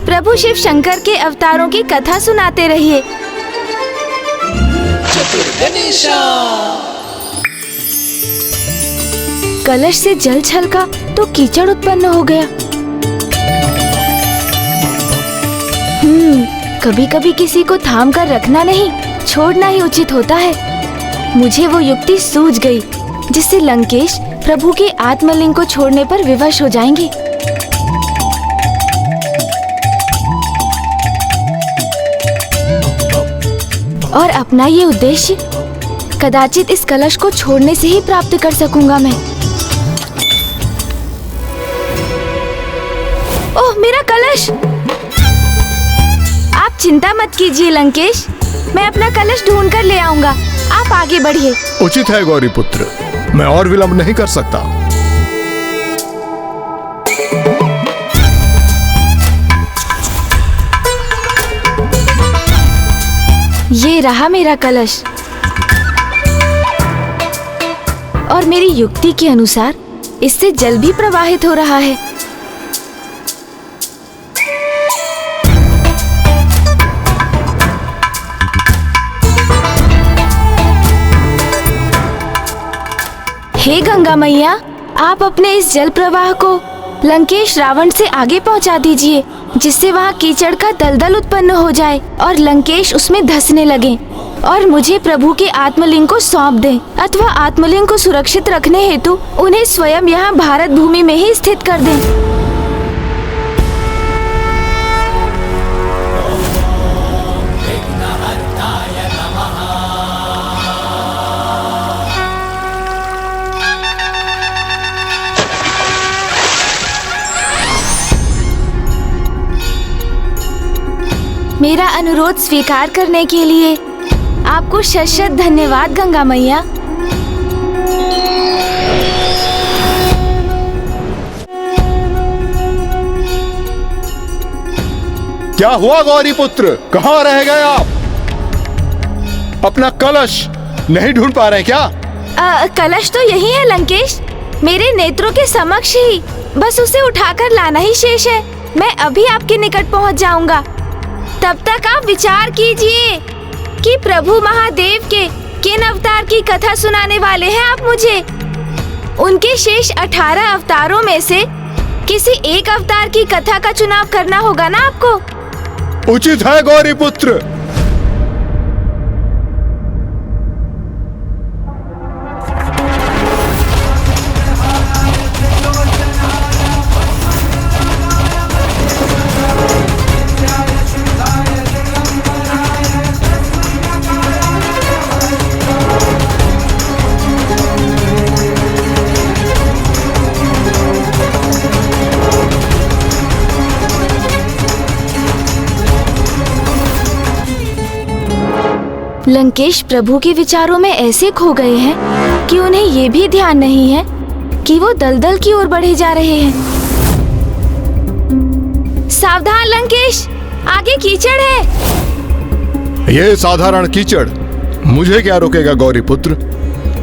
प्रभु शिव शंकर के अवतारों की कथा सुनाते रहिए। कलश से जल छलका तो कीचड़ उत्पन्न हो गया। कभी कभी किसी को थाम कर रखना नहीं, छोड़ना ही उचित होता है। मुझे वो युक्ति सूझ गई जिससे लंकेश प्रभु के आत्मलिंग को छोड़ने पर विवश हो जाएंगे। और अपना ये उद्देश्य कदाचित इस कलश को छोड़ने से ही प्राप्त कर सकूंगा मैं। ओह, मेरा कलश! आप चिंता मत कीजिए लंकेश, मैं अपना कलश ढूंढ कर ले आऊंगा। आप आगे बढ़िए। उचित है गौरी पुत्र, मैं और विलंब नहीं कर सकता। ये रहा मेरा कलश और मेरी युक्ति के अनुसार इससे जल भी प्रवाहित हो रहा है। हे गंगा मैया, आप अपने इस जल प्रवाह को लंकेश रावण से आगे पहुंचा दीजिए, जिससे वहाँ कीचड़ का दलदल उत्पन्न हो जाए और लंकेश उसमें धंसने लगे, और मुझे प्रभु के आत्मलिंग को सौंप दें, अथवा आत्मलिंग को सुरक्षित रखने हेतु उन्हें स्वयं यहाँ भारत भूमि में ही स्थित कर दें। मेरा अनुरोध स्वीकार करने के लिए आपको शत-शत धन्यवाद गंगा मैया। क्या हुआ गौरी पुत्र, कहाँ रह गए आप? अपना कलश नहीं ढूंढ पा रहे क्या? कलश तो यही है लंकेश, मेरे नेत्रों के समक्ष ही, बस उसे उठाकर लाना ही शेष है। मैं अभी आपके निकट पहुंच जाऊंगा। तब तक आप विचार कीजिए कि प्रभु महादेव के किन अवतार की कथा सुनाने वाले हैं आप मुझे। उनके शेष 18 अवतारों में से किसी एक अवतार की कथा का चुनाव करना होगा ना आपको। उचित है गौरी पुत्र। लंकेश प्रभु के विचारों में ऐसे खो गए हैं कि उन्हें ये भी ध्यान नहीं है कि वो दलदल की ओर बढ़े जा रहे हैं। सावधान लंकेश, आगे कीचड़ है। ये साधारण कीचड़ मुझे क्या रोकेगा गौरी पुत्र,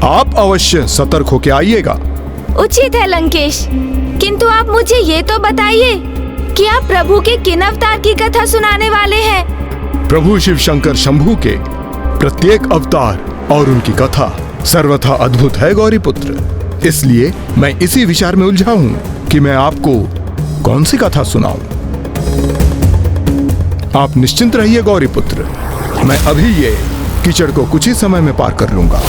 आप अवश्य सतर्क होके आइएगा। उचित है लंकेश, किंतु आप मुझे ये तो बताइए कि आप प्रभु के किन अवतार की कथा सुनाने वाले हैं। प्रभु शिव शंकर शंभू के प्रत्येक अवतार और उनकी कथा सर्वथा अद्भुत है गौरी पुत्र, इसलिए मैं इसी विचार में उलझा हूँ कि मैं आपको कौन सी कथा सुनाऊं। आप निश्चिंत रहिए गौरी पुत्र, मैं अभी ये कीचड़ को कुछ ही समय में पार कर लूंगा।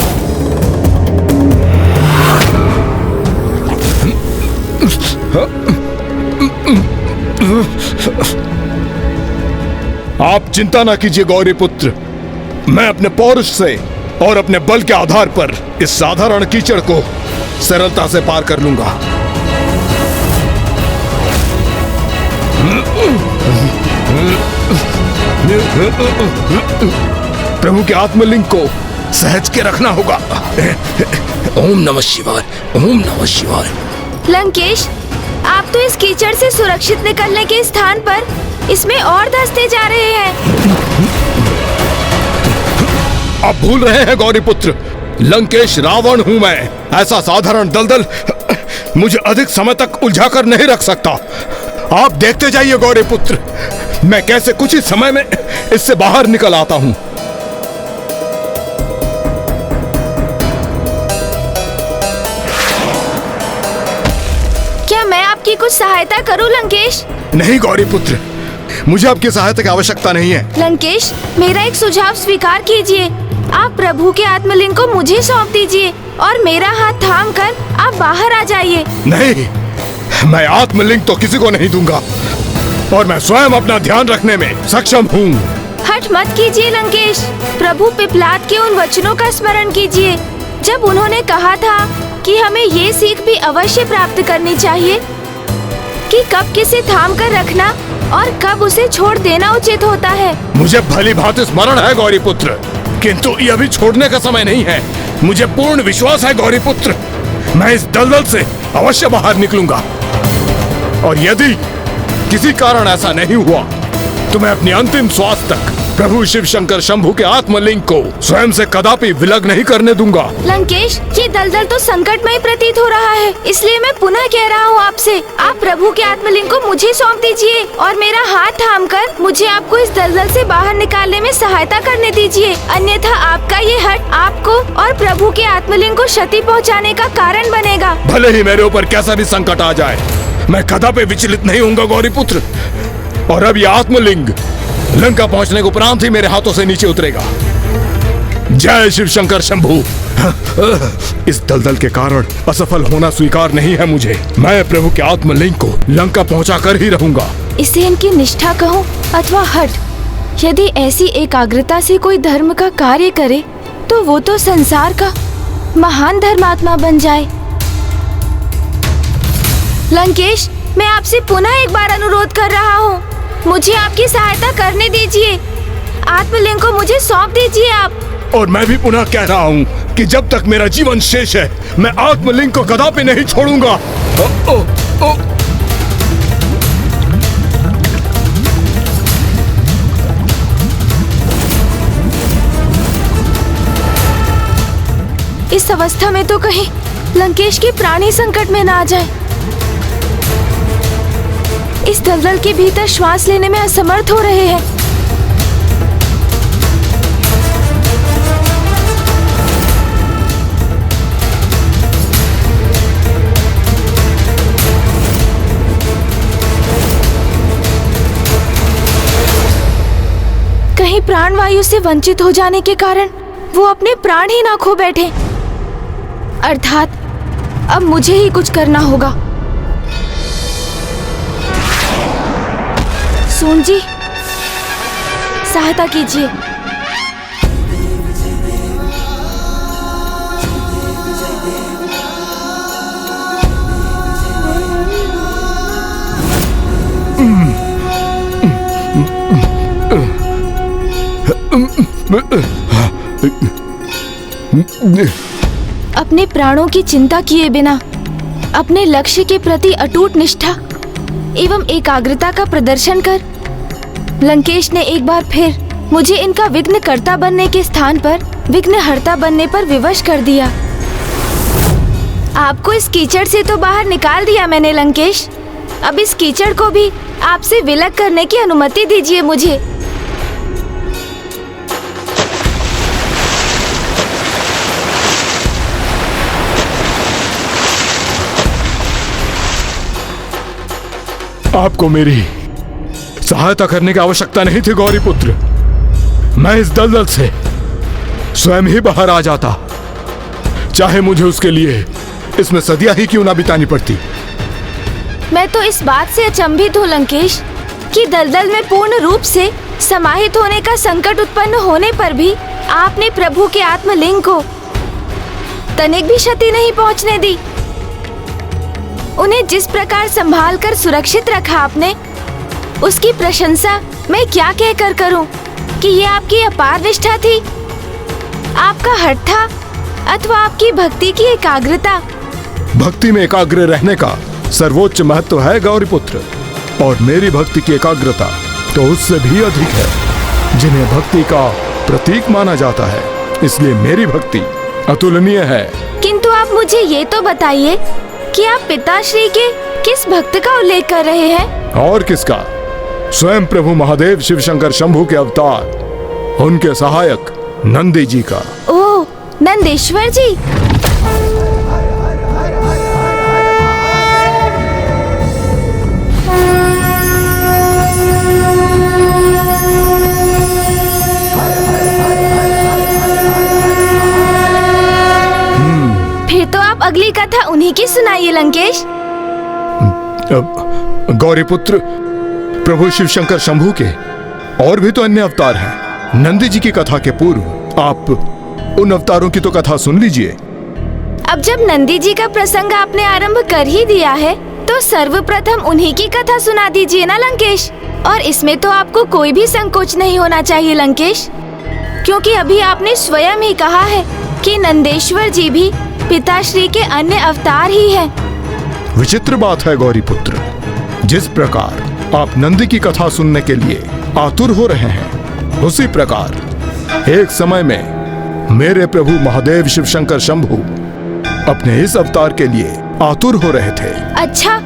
आप चिंता ना कीजिए गौरी पुत्र, मैं अपने पौरुष से और अपने बल के आधार पर इस साधारण कीचड़ को सरलता से पार कर लूंगा। प्रभु के आत्मलिंग को सहज के रखना होगा। ओम नमः शिवाय, ओम नमः शिवाय। लंकेश, आप तो इस कीचड़ से सुरक्षित निकलने के स्थान पर इसमें और धंसते जा रहे हैं। आप भूल रहे हैं गौरी पुत्र, लंकेश रावण हूं मैं। ऐसा साधारण दलदल मुझे अधिक समय तक उलझा कर नहीं रख सकता। आप देखते जाइए गौरी पुत्र, मैं कैसे कुछ ही समय में इससे बाहर निकल आता हूं। क्या मैं आपकी कुछ सहायता करूं लंकेश? नहीं गौरी पुत्र, मुझे आपकी सहायता की आवश्यकता नहीं है। लंकेश, मेरा एक सुझाव स्वीकार कीजिए। आप प्रभु के आत्मलिंग को मुझे सौंप दीजिए और मेरा हाथ थाम कर आप बाहर आ जाइए। नहीं, मैं आत्मलिंग तो किसी को नहीं दूंगा और मैं स्वयं अपना ध्यान रखने में सक्षम हूँ। हठ मत कीजिए लंकेश, प्रभु पिपलाद के उन वचनों का स्मरण कीजिए जब उन्होंने कहा था कि हमें ये सीख भी अवश्य प्राप्त करनी चाहिए कि कब किसे थाम कर रखना और कब उसे छोड़ देना उचित होता है। मुझे भली भांति स्मरण है गौरी पुत्र, किंतु ये अभी छोड़ने का समय नहीं है। मुझे पूर्ण विश्वास है गौरी पुत्र, मैं इस दलदल से अवश्य बाहर निकलूंगा और यदि किसी कारण ऐसा नहीं हुआ तो मैं अपनी अंतिम श्वास तक प्रभु शिव शंकर शंभू के आत्मलिंग को स्वयं से कदापि विलग नहीं करने दूंगा। लंकेश, ये दलदल तो संकटमय प्रतीत हो रहा है, इसलिए मैं पुनः कह रहा हूँ आपसे, आप प्रभु के आत्मलिंग को मुझे सौंप दीजिए और मेरा हाथ थामकर मुझे आपको इस दलदल से बाहर निकालने में सहायता करने दीजिए। अन्यथा आपका ये हठ आपको और प्रभु के आत्मलिंग को क्षति पहुँचाने का कारण बनेगा। भले ही मेरे ऊपर कैसा भी संकट आ जाए, मैं कदापि विचलित नहीं होऊंगा गौरीपुत्र। और अब यह आत्मलिंग लंका पहुंचने के उपरांत ही मेरे हाथों से नीचे उतरेगा। जय शिव शंकर शंभू। इस दलदल के कारण असफल होना स्वीकार नहीं है मुझे। मैं प्रभु के आत्मलिंग को लंका पहुंचा कर ही रहूंगा। इसे इनकी निष्ठा कहो अथवा हठ, यदि ऐसी एकाग्रता से कोई धर्म का कार्य करे तो वो तो संसार का महान धर्मात्मा बन जाए। लंकेश, मैं आपसे पुनः एक बार अनुरोध कर रहा हूँ, मुझे आपकी सहायता करने दीजिए। आत्मलिंग को मुझे सौंप दीजिए आप। और मैं भी पुनः कह रहा हूँ कि जब तक मेरा जीवन शेष है मैं आत्मलिंग को कदापि नहीं छोड़ूंगा। इस अवस्था में तो कहीं लंकेश के प्राण ही संकट में ना आ जाए। इस दलदल के भीतर श्वास लेने में असमर्थ हो रहे हैं। कहीं प्राण वायु से वंचित हो जाने के कारण वो अपने प्राण ही ना खो बैठे। अर्थात अब मुझे ही कुछ करना होगा। सोन जी, सहायता कीजिए। अपने प्राणों की चिंता किए बिना अपने लक्ष्य के प्रति अटूट निष्ठा एवं एकाग्रता का प्रदर्शन कर लंकेश ने एक बार फिर मुझे इनका विघ्नकर्ता बनने के स्थान पर विघ्नहर्ता बनने पर विवश कर दिया। आपको इस कीचड़ से तो बाहर निकाल दिया मैंने लंकेश, अब इस कीचड़ को भी आपसे विलग करने की अनुमति दीजिए मुझे। आपको मेरी सहायता करने की आवश्यकता नहीं थी गौरीपुत्र। मैं इस दलदल से स्वयं ही बाहर आ जाता, चाहे मुझे उसके लिए इसमें सदियां ही क्यों ना बितानी पड़ती। मैं तो इस बात से अचंभित हूँ लंकेश कि दलदल में पूर्ण रूप से समाहित होने का संकट उत्पन्न होने पर भी आपने प्रभु के आत्मलिंग को तनिक भी क्षति नहीं पहुँचने दी। उन्हें जिस प्रकार संभाल कर सुरक्षित रखा आपने, उसकी प्रशंसा मैं क्या कहकर करूं कि ये आपकी अपार निष्ठा थी, आपका हठ था अथवा आपकी भक्ति की एकाग्रता। भक्ति में एकाग्र रहने का सर्वोच्च महत्व है गौरीपुत्र, और मेरी भक्ति की एकाग्रता तो उससे भी अधिक है, जिन्हें भक्ति का प्रतीक माना जाता है। इसलिए मेरी भक्ति अतुलनीय है। किंतु आप मुझे ये तो बताइए कि आप पिताश्री के किस भक्त का उल्लेख कर रहे हैं? और किसका? स्वयं प्रभु महादेव शिव शंकर शंभू के अवतार, उनके सहायक नंदी जी का। ओह, नंदेश्वर जी। फिर तो आप अगली कथा उन्हीं की सुनाइए लंकेश। गौरीपुत्र, प्रभु शिव शंकर शंभू के और भी तो अन्य अवतार हैं। नंदी जी की कथा के पूर्व आप उन अवतारों की तो कथा सुन लीजिए। अब जब नंदी जी का प्रसंग आपने आरंभ कर ही दिया है तो सर्वप्रथम उन्हीं की कथा सुना दीजिए ना लंकेश। और इसमें तो आपको कोई भी संकोच नहीं होना चाहिए लंकेश, क्योंकि अभी आपने स्वयं ही कहा है कि नंदेश्वर जी भी पिताश्री के अन्य अवतार ही हैं। विचित्र बात है गौरीपुत्र, जिस प्रकार आप नंदी की कथा सुनने के लिए आतुर हो रहे हैं, उसी प्रकार एक समय में मेरे प्रभु महादेव शिव शंकर शंभू अपने इस अवतार के लिए आतुर हो रहे थे। अच्छा,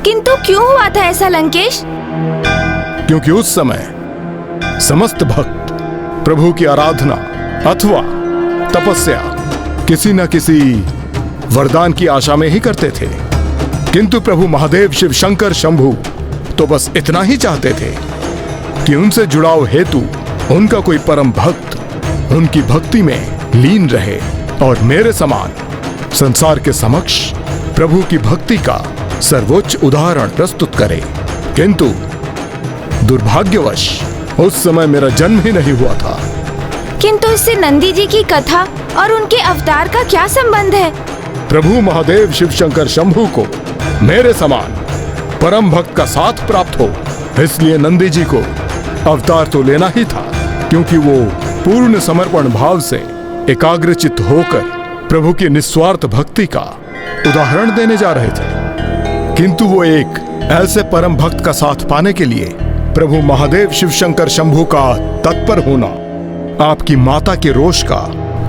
किंतु क्यों हुआ था ऐसा लंकेश? क्योंकि उस समय समस्त भक्त प्रभु की आराधना अथवा तपस्या किसी न किसी वरदान की आशा में ही करते थे। किंतु प्रभु महादेव शिव शंकर शंभु तो बस इतना ही चाहते थे कि उनसे जुड़ाव हेतु उनका कोई परम भक्त उनकी भक्ति में लीन रहे और मेरे समान संसार के समक्ष प्रभु की भक्ति का सर्वोच्च उदाहरण प्रस्तुत करे। किंतु दुर्भाग्यवश उस समय मेरा जन्म ही नहीं हुआ था। किंतु इससे नंदी जी की कथा और उनके अवतार का क्या संबंध है? प्रभु महादेव शिव शंकर शंभु को मेरे समान परम भक्त का साथ प्राप्त हो, इसलिए नंदी जी को अवतार तो लेना ही था, क्योंकि वो पूर्ण समर्पण भाव से एकाग्रचित्त होकर प्रभु की निस्वार्थ भक्ति का उदाहरण देने जा रहे थे। किंतु वो एक ऐसे परम भक्त का साथ पाने के लिए प्रभु महादेव शिव शंकर शंभु का तत्पर होना आपकी माता के रोष का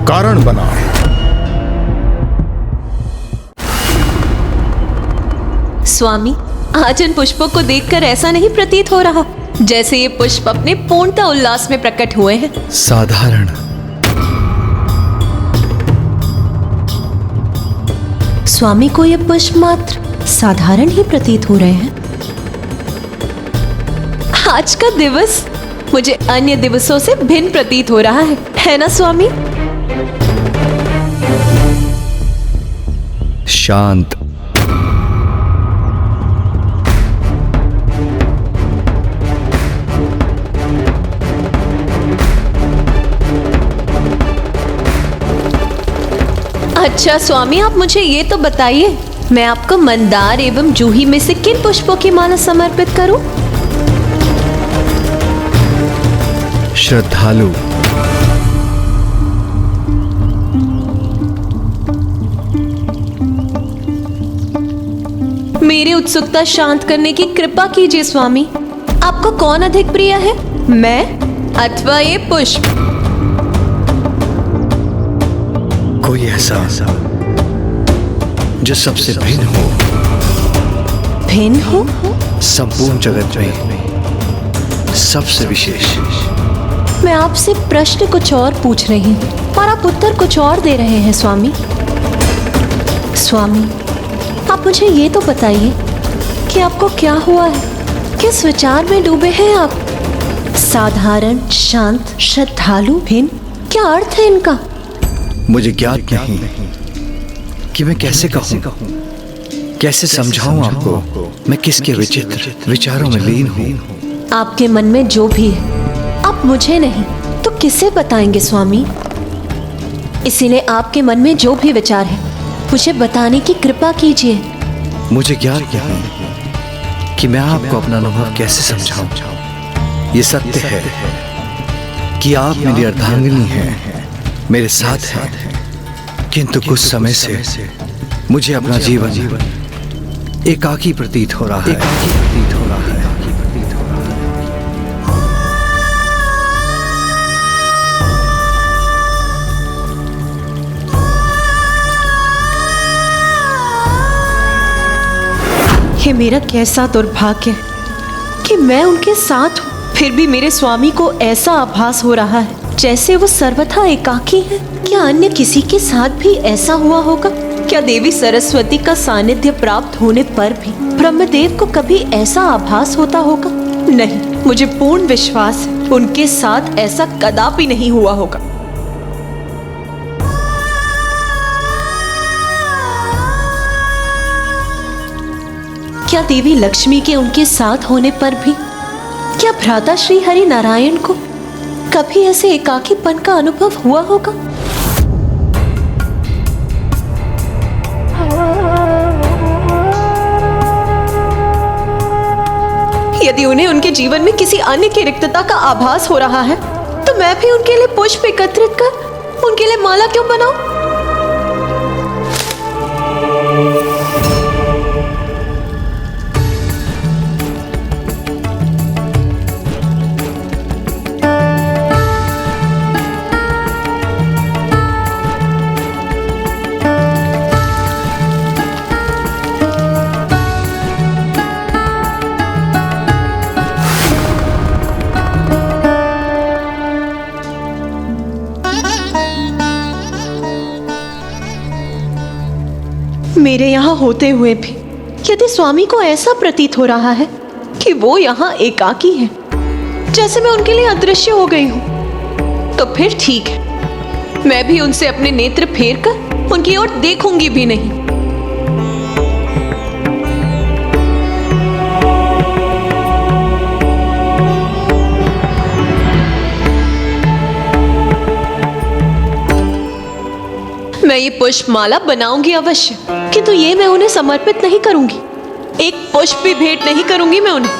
कारण बना। स्वामी, आज इन पुष्पों को देखकर ऐसा नहीं प्रतीत हो रहा जैसे ये पुष्प अपने पूर्णता उल्लास में प्रकट हुए हैं। साधारण। स्वामी को ये पुष्प मात्र साधारण ही प्रतीत हो रहे हैं। आज का दिवस मुझे अन्य दिवसों से भिन्न प्रतीत हो रहा है ना स्वामी? शांत। अच्छा स्वामी, आप मुझे ये तो बताइए, मैं आपको मंदार एवं जूही में से किन पुष्पों की माला समर्पित करूं? श्रद्धालु। मेरी उत्सुकता शांत करने की कृपा कीजिए स्वामी। आपको कौन अधिक प्रिय है, मैं अथवा ये पुष्प? कोई ऐसा जो सबसे भिन्न हो। भिन्न हो? संपूर्ण जगत में सबसे विशेष। मैं आपसे प्रश्न कुछ और पूछ रही हूँ और आप उत्तर कुछ और दे रहे हैं स्वामी। स्वामी, आप मुझे ये तो बताइए कि आपको क्या हुआ है, किस विचार में डूबे हैं आप? साधारण, शांत, श्रद्धालु, भिन्न, क्या अर्थ है इनका? मुझे ज्ञात नहीं कि मैं कैसे कहूँ, कैसे समझाऊं आपको मैं किसके विचित्र विचारों में लीन हूँ। आपके मन में जो भी है आप मुझे नहीं तो किसे बताएंगे स्वामी? इसीलिए आपके मन में जो भी विचार है मुझे बताने की कृपा कीजिए। मुझे ज्ञात नहीं कि मैं आपको अपना अनुभव कैसे समझाऊं। ये सत्य है कि आप मेरी अर्धांगिनी हैं, मेरे साथ हैं, किंतु कुछ समय से मुझे अपना जीवन एकाकी प्रतीत हो रहा है। ये मेरा कैसा दुर्भाग्य है कि मैं उनके साथ हूँ, फिर भी मेरे स्वामी को ऐसा आभास हो रहा है जैसे वो सर्वथा एकाकी है। क्या अन्य किसी के साथ भी ऐसा हुआ होगा? क्या देवी सरस्वती का सानिध्य प्राप्त होने पर भी ब्रह्मदेव को कभी ऐसा आभास होता होगा? नहीं, मुझे पूर्ण विश्वास है उनके साथ ऐसा कदापि नहीं हुआ होगा। क्या देवी लक्ष्मी के उनके साथ होने पर भी क्या भ्राता श्री हरि नारायण को कभी ऐसे एकाकीपन का अनुभव हुआ होगा? यदि उन्हें उनके जीवन में किसी अन्य की रिक्तता का आभास हो रहा है तो मैं भी उनके लिए पुष्प एकत्रित कर उनके लिए माला क्यों बनाऊं? मेरे यहाँ होते हुए भी यदि स्वामी को ऐसा प्रतीत हो रहा है कि वो यहाँ एकाकी है, जैसे मैं उनके लिए अदृश्य हो गई हूँ, तो फिर ठीक है, मैं भी उनसे अपने नेत्र फेर कर उनकी ओर देखूंगी भी नहीं। मैं ये पुष्पमाला बनाऊंगी अवश्य, किंतु ये मैं उन्हें समर्पित नहीं करूंगी। एक पुष्प भी भेंट नहीं करूंगी मैं उन्हें।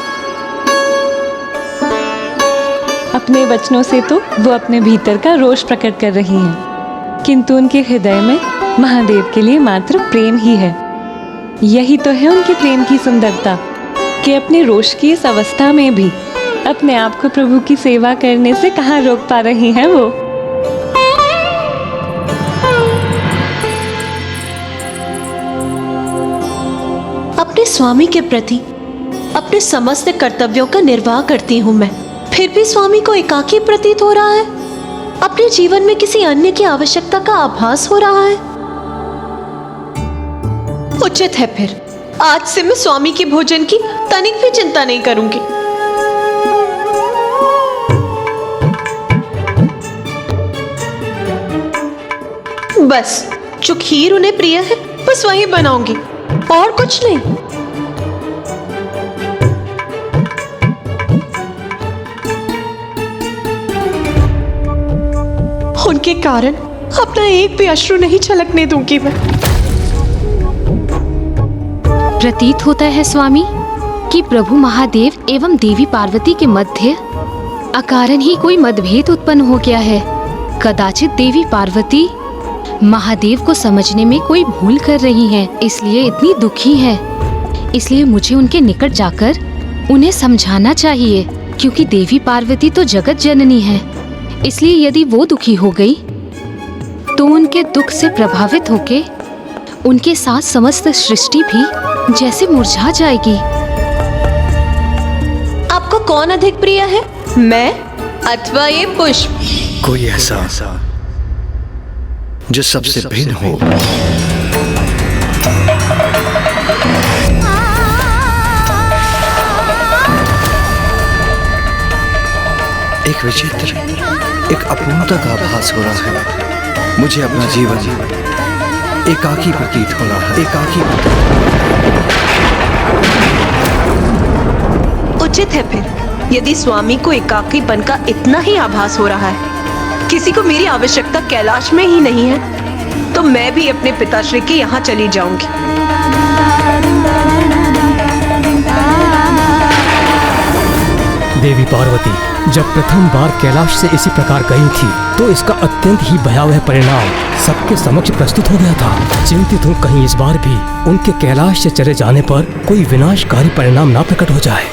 अपने वचनों से तो वो अपने भीतर का रोष प्रकट कर रही हैं, किंतु उनके हृदय में महादेव के लिए मात्र प्रेम ही है। यही तो है उनके प्रेम की सुंदरता कि अपने रोष की इस अवस्था में भी अपने आप को प्रभु की सेवा करने से कहाँ रोक पा रही हैं वो। अपने स्वामी के प्रति अपने समस्त कर्तव्यों का निर्वाह करती हूँ मैं, फिर भी स्वामी को एकाकी प्रतीत हो रहा है। अपने जीवन में किसी अन्य की आवश्यकता का आभास हो रहा है। उचित है, फिर आज से मैं स्वामी के भोजन की तनिक भी चिंता नहीं करूंगी। बस जो खीर उन्हें प्रिय है बस वही बनाऊंगी, और कुछ नहीं। उनके कारण अपना एक भी अश्रु नहीं छलकने दूंगी मैं। प्रतीत होता है स्वामी कि प्रभु महादेव एवं देवी पार्वती के मध्य अकारण ही कोई मतभेद उत्पन्न हो गया है। कदाचित देवी पार्वती महादेव को समझने में कोई भूल कर रही हैं, इसलिए इतनी दुखी हैं। इसलिए मुझे उनके निकट जाकर उन्हें समझाना चाहिए, क्योंकि देवी पार्वती तो जगत जननी है। इसलिए यदि वो दुखी हो गई तो उनके दुख से प्रभावित होके उनके साथ समस्त सृष्टि भी जैसे मुरझा जाएगी। आपको कौन अधिक प्रिय है, मैं अथवा ये पुष्प? कोई ऐसा जो सबसे भिन्न हो। एक विचित्र, एक अपूर्णता का आभास हो रहा है। मुझे अपना जीवन एकाकी प्रतीत हो रहा है। एकाकी उचित है फिर, यदि स्वामी को एकाकीपन का इतना ही आभास हो रहा है, किसी को मेरी आवश्यकता कैलाश में ही नहीं है, तो मैं भी अपने पिताश्री के यहाँ चली जाऊंगी। देवी पार्वती जब प्रथम बार कैलाश से इसी प्रकार गई थी तो इसका अत्यंत ही भयावह परिणाम सबके समक्ष प्रस्तुत हो गया था। चिंतित हूँ कहीं इस बार भी उनके कैलाश से चले जाने पर कोई विनाशकारी परिणाम ना प्रकट हो जाए।